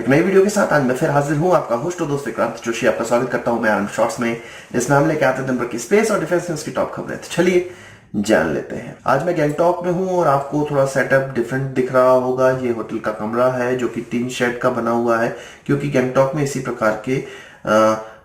एक नई वीडियो के साथ आज मैं फिर हाजिर हूं, आपका होस्ट और दोस्त विक्रांत जोशी। आपका स्वागत करता हूं मैं आनंद शॉर्ट्स में। इसमें हम लेके आते हैं दिन भर की स्पेस और डिफेंस न्यूज की टॉप खबरें। तो चलिए जान लेते हैं। आज मैं गैंगटॉक में हूं और आपको थोड़ा सेटअप डिफरेंट दिख रहा होगा। ये होटल का कमरा है जो कि टीन शेड का बना हुआ है, क्योंकि गैंगटॉक में इसी प्रकार के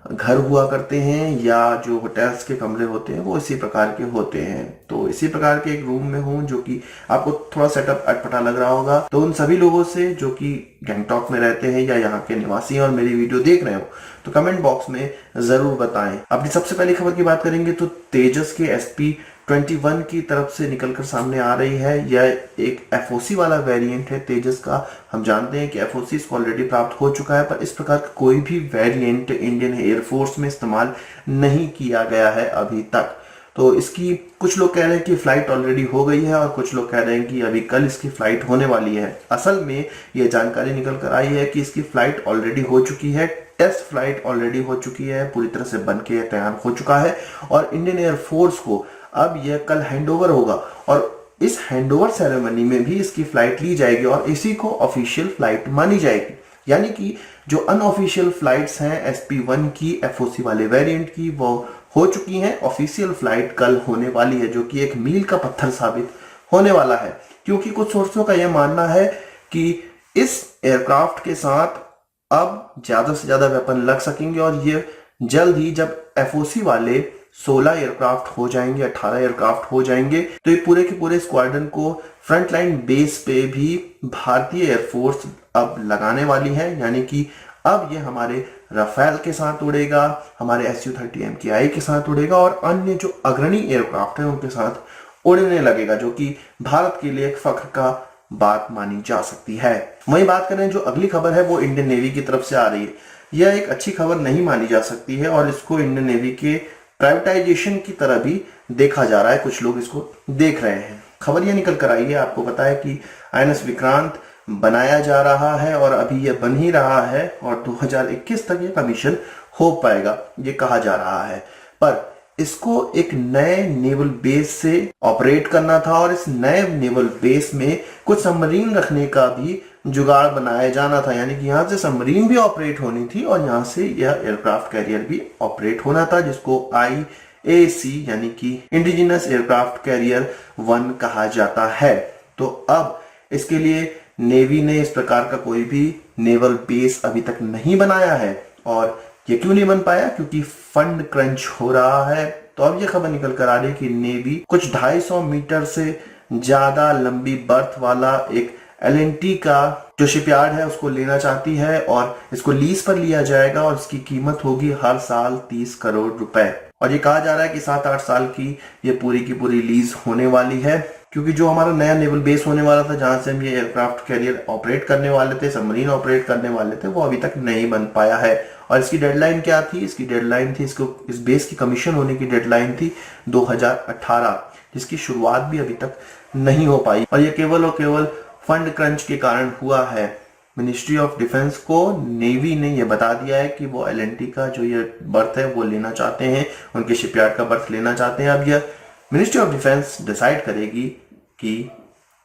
घर हुआ करते हैं या जो होटल्स के कमरे होते हैं वो इसी प्रकार के होते हैं। तो इसी प्रकार के एक रूम में हूँ जो कि आपको थोड़ा सेटअप अटपटा लग रहा होगा। तो उन सभी लोगों से जो कि गैंगटॉक में रहते हैं या यहाँ के निवासी हैं और मेरी वीडियो देख रहे हो, तो कमेंट बॉक्स में जरूर बताएं। अपनी सबसे पहली खबर की बात करेंगे तो तेजस के SP-21 की तरफ से निकलकर सामने आ रही है। यह एक FOC वाला वेरिएंट है तेजस का। हम जानते हैं कि FOC इसको ऑलरेडी प्राप्त हो चुका है, पर इस प्रकार का कोई भी वेरिएंट इंडियन एयरफोर्स में इस्तेमाल नहीं किया गया है अभी तक। तो इसकी कुछ लोग कह रहे हैं कि फ्लाइट ऑलरेडी हो गई है और कुछ लोग कह रहे हैं कि अभी कल इसकी फ्लाइट होने वाली है। असल में यह जानकारी निकल कर आई है कि इसकी फ्लाइट ऑलरेडी हो चुकी है। टेस्ट फ्लाइट ऑलरेडी हो चुकी है, पूरी तरह से बन के तैयार हो चुका है और इंडियन एयरफोर्स को अब यह कल हैंडओवर होगा और इस हैंडओवर सेरेमनी में भी इसकी फ्लाइट ली जाएगी और इसी को ऑफिशियल फ्लाइट मानी जाएगी। यानी कि जो अनऑफिशियल फ्लाइट्स हैं SP-1 की FOC वाले वेरिएंट की वो हो चुकी हैं। ऑफिशियल फ्लाइट कल होने वाली है, जो कि एक मील का पत्थर साबित होने वाला है, क्योंकि कुछ सोर्सों का यह मानना है कि इस एयरक्राफ्ट के साथ अब ज्यादा से ज्यादा वेपन लग सकेंगे और ये जल्द ही जब FOC वाले 16 एयरक्राफ्ट हो जाएंगे, 18 एयरक्राफ्ट हो जाएंगे, तो ये पूरे के पूरे स्क्वाड्रन को फ्रंटलाइन बेस पे भी भारतीय एयरफोर्स अब लगाने वाली है। यानी कि अब ये हमारे राफेल के साथ उड़ेगा, हमारे Su-30 MKI के साथ उड़ेगा और अन्य जो अग्रणी एयरक्राफ्ट है उनके साथ उड़ने लगेगा, जो कि भारत के लिए एक फख्र का बात मानी जा सकती है। वही बात करें जो अगली खबर है वो इंडियन नेवी की तरफ से आ रही है। यह एक अच्छी खबर नहीं मानी जा सकती है और इसको इंडियन नेवी के प्राइवेटाइजेशन की तरह भी देखा जा रहा है। कुछ लोग इसको देख रहे हैं। खबर यह निकल कर आई है, आपको पता है कि INS विक्रांत बनाया जा रहा है और अभी यह बन ही रहा है और 2021 तक ये कमीशन हो पाएगा, ये कहा जा रहा है। पर इसको एक नए नेवल बेस से ऑपरेट करना था और इस नए नेवल बेस में कुछ सबमरीन रखने का भी जुगाड़ बनाया जाना था। यानी कि यहाँ से सबमरीन भी ऑपरेट होनी थी और यहाँ से यह एयरक्राफ्ट कैरियर भी ऑपरेट होना था, जिसको IAC यानी कि इंडिजिनस एयरक्राफ्ट कैरियर 1 कहा जाता है। तो अब इसके लिए नेवी ने इस प्रकार का कोई भी नेवल बेस अभी तक नहीं बनाया है। और ये क्यों नहीं बन पाया? क्योंकि फंड क्रंच हो रहा है। तो अब ये खबर निकल कर आ रही है कि नेवी कुछ 250 मीटर से ज्यादा लंबी बर्थ वाला एक LNT का जो शिपयार्ड है उसको लेना चाहती है और इसको लीज पर लिया जाएगा और इसकी कीमत होगी हर साल 30 करोड़ रुपए। और ये कहा जा रहा है कि 7-8 साल की ये पूरी की पूरी लीज होने वाली है, क्योंकि जो हमारा नया नेवल बेस होने वाला था जहां से हम ये एयरक्राफ्ट कैरियर ऑपरेट करने वाले थे, सबमरीन ऑपरेट करने वाले थे, वो अभी तक नहीं बन पाया है। और इसकी डेडलाइन क्या थी? इसकी डेडलाइन थी, इसको इस बेस की कमीशन होने की डेडलाइन थी 2018, जिसकी शुरुआत भी अभी तक नहीं हो पाई। और ये केवल और केवल फंड क्रंच के कारण हुआ है। मिनिस्ट्री ऑफ डिफेंस को नेवी ने यह बता दिया है कि वो LNT का जो ये बर्थ है वो लेना चाहते हैं, उनके शिपयार्ड का बर्थ लेना चाहते हैं। अब यह मिनिस्ट्री ऑफ डिफेंस डिसाइड करेगी कि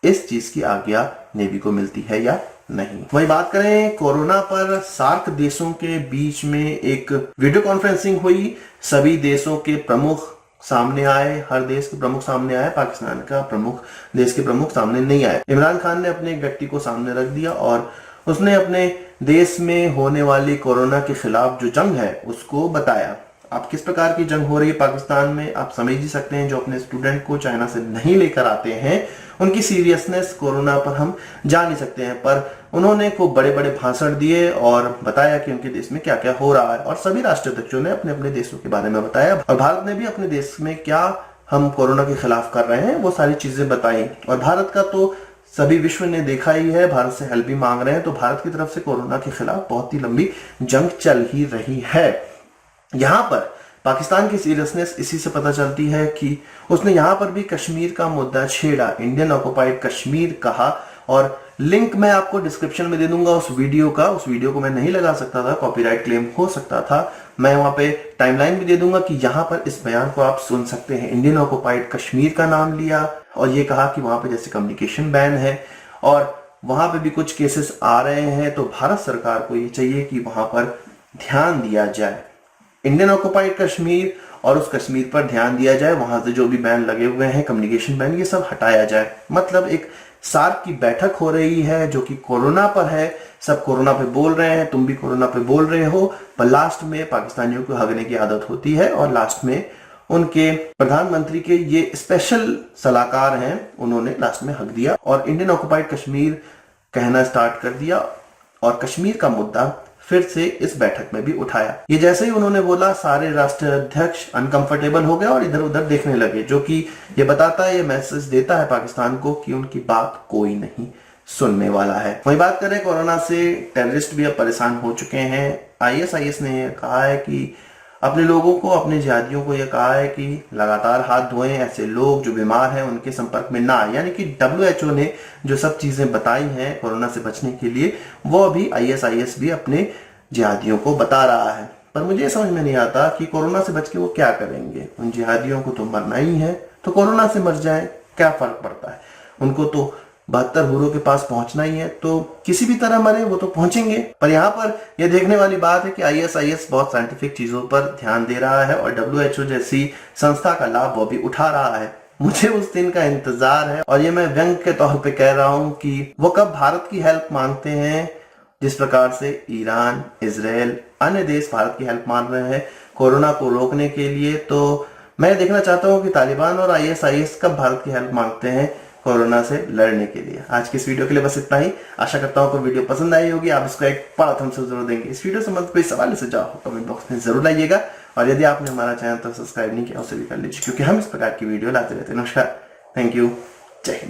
इस चीज की आज्ञा नेवी को मिलती है या नहीं। वही बात करें कोरोना पर, सार्क देशों के बीच में एक वीडियो कॉन्फ्रेंसिंग हुई। सभी देशों के प्रमुख सामने आए, हर देश के प्रमुख सामने आए, पाकिस्तान का प्रमुख देश के प्रमुख सामने नहीं आए। इमरान खान ने अपने एक व्यक्ति को सामने रख दिया और उसने अपने देश में होने वाली कोरोना के खिलाफ जो जंग है उसको बताया। आप किस प्रकार की जंग हो रही है पाकिस्तान में आप समझ ही सकते हैं। जो अपने स्टूडेंट को चाइना से नहीं लेकर आते हैं उनकी सीरियसनेस कोरोना पर हम जान नहीं सकते हैं, पर उन्होंने खूब बड़े बड़े भाषण दिए और बताया कि उनके देश में क्या क्या हो रहा है और सभी राष्ट्राध्यक्षों ने अपने अपने देशों के बारे में बताया और भारत ने भी अपने देश में क्या हम कोरोना के खिलाफ कर रहे हैं वो सारी चीजें बताई। और भारत का तो सभी विश्व ने देखा ही है, भारत से हेल्प भी मांग रहे हैं। तो भारत की तरफ से कोरोना के खिलाफ बहुत ही लंबी जंग चल ही रही है। यहाँ पर पाकिस्तान की सीरियसनेस इसी से पता चलती है कि उसने यहाँ पर भी कश्मीर का मुद्दा छेड़ा, इंडियन ऑक्युपाइड कश्मीर कहा। और लिंक मैं आपको डिस्क्रिप्शन में दे दूंगा उस वीडियो का। उस वीडियो को मैं नहीं लगा सकता था, कॉपीराइट क्लेम हो सकता था। मैं वहां पे टाइमलाइन भी दे दूंगा कि यहाँ पर इस बयान को आप सुन सकते हैं। इंडियन ऑक्युपाइड कश्मीर का नाम लिया और ये कहा कि वहां पे जैसे कम्युनिकेशन बैन है और वहां पे भी कुछ केसेस आ रहे हैं, तो भारत सरकार को ये चाहिए कि वहां पर ध्यान दिया जाए, इंडियन ऑक्युपाइड कश्मीर और उस कश्मीर पर ध्यान दिया जाए। वहां से जो भी बैन लगे हुए हैं, कम्युनिकेशन बैन, ये सब हटाया जाए। मतलब एक सार्क की बैठक हो रही है जो कि कोरोना पर है, सब कोरोना पे बोल रहे हैं, तुम भी कोरोना पे बोल रहे हो, पर लास्ट में पाकिस्तानियों को हगने की आदत होती है और लास्ट में उनके प्रधानमंत्री के ये स्पेशल सलाहकार हैं, उन्होंने लास्ट में हक दिया और इंडियन ऑक्युपाइड कश्मीर कहना स्टार्ट कर दिया और कश्मीर का मुद्दा फिर से इस बैठक में भी उठाया। ये जैसे ही उन्होंने बोला, सारे राष्ट्राध्यक्ष अनकंफर्टेबल हो गए और इधर उधर देखने लगे, जो कि ये बताता है, ये मैसेज देता है पाकिस्तान को कि उनकी बात कोई नहीं सुनने वाला है। वही बात करें कोरोना से, टेररिस्ट भी अब परेशान हो चुके हैं। ISIS ने कहा है कि अपने लोगों को, अपने जिहादियों को यह कहा है कि लगातार हाथ धोएं, ऐसे लोग जो बीमार हैं उनके संपर्क में ना आए। यानी कि WHO ने जो सब चीजें बताई हैं कोरोना से बचने के लिए, वो अभी ISIS भी अपने जिहादियों को बता रहा है। पर मुझे समझ में नहीं आता कि कोरोना से बच के वो क्या करेंगे। उन जिहादियों को तो मरना ही है, तो कोरोना से मर जाए, क्या फर्क पड़ता है। उनको तो 72 हुरों के पास पहुंचना ही है, तो किसी भी तरह मरे वो तो पहुंचेंगे। पर यहाँ पर यह देखने वाली बात है कि ISIS बहुत साइंटिफिक चीजों पर ध्यान दे रहा है और WHO जैसी संस्था का लाभ वो भी उठा रहा है। मुझे उस दिन का इंतजार है और ये मैं व्यंग के तौर पे कह रहा हूँ कि वो कब भारत की हेल्प मांगते हैं, जिस प्रकार से ईरान, इजराइल, अन्य देश भारत की हेल्प मांग रहे हैं कोरोना को रोकने के लिए। तो मैं देखना चाहता हूँ कि तालिबान और ISIS कब भारत की हेल्प मांगते हैं कोरोना से लड़ने के लिए। आज की इस वीडियो के लिए बस इतना ही। आशा करता हूँ कि वीडियो पसंद आई होगी, आप इसको एक बड़ा थम्स अप जरूर देंगे। इस वीडियो से संबंधित कोई सवाल सुझाव हो कमेंट बॉक्स में जरूर लाइएगा और यदि आपने हमारा चैनल तो सब्सक्राइब नहीं किया उसे भी कर लीजिए, क्योंकि हम इस प्रकार की वीडियो लाते रहते हैं। नमस्कार, थैंक यू, जय हिंद।